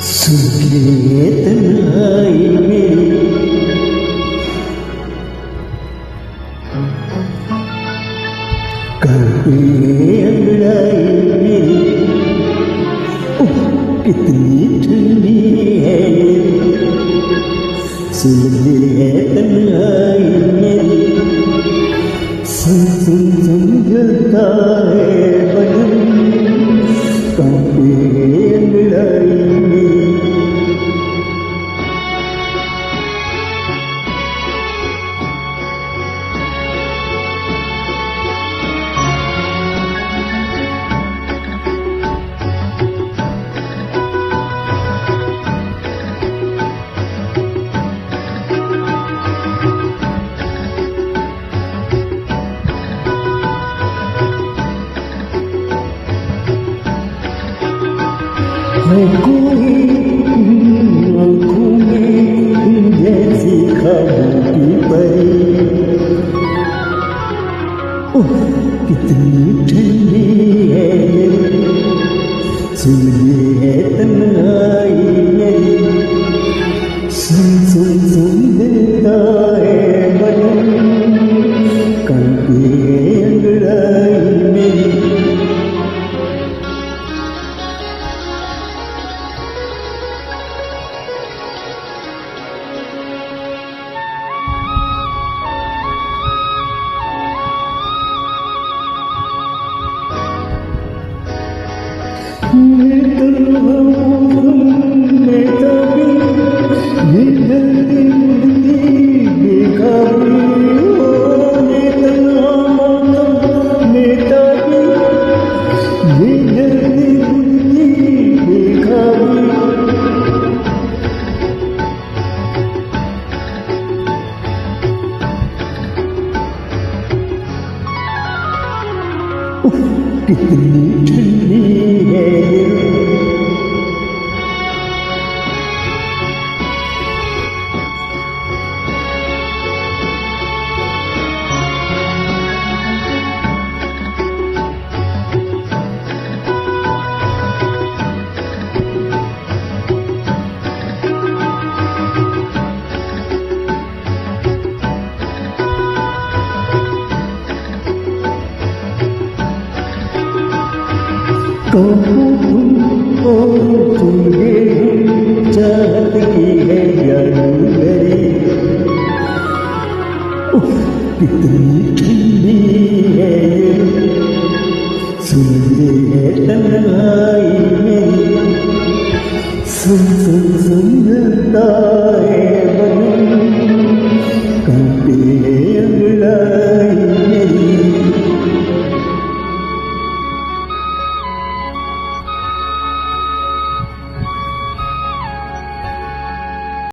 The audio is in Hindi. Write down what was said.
सुनिए तन्हाई में कांटे अंगड़ाई में कितनी ठंडी है सुनिए तन्हाई में सुन सुन सुन जलता है बदन कांटे अंगड़ाई में कोई आँखों में जैसी ख्वाबों की परी कितनी ठंडी है सुन ये तन्हाई में सुन सुन सुन देता है मन कांटे अंगड़ाई में कितनी ठंडी है तुमने चाहत की है यारी कितनी ठंडी है सुनते है तन्हाई में सुन सुन सुंदरता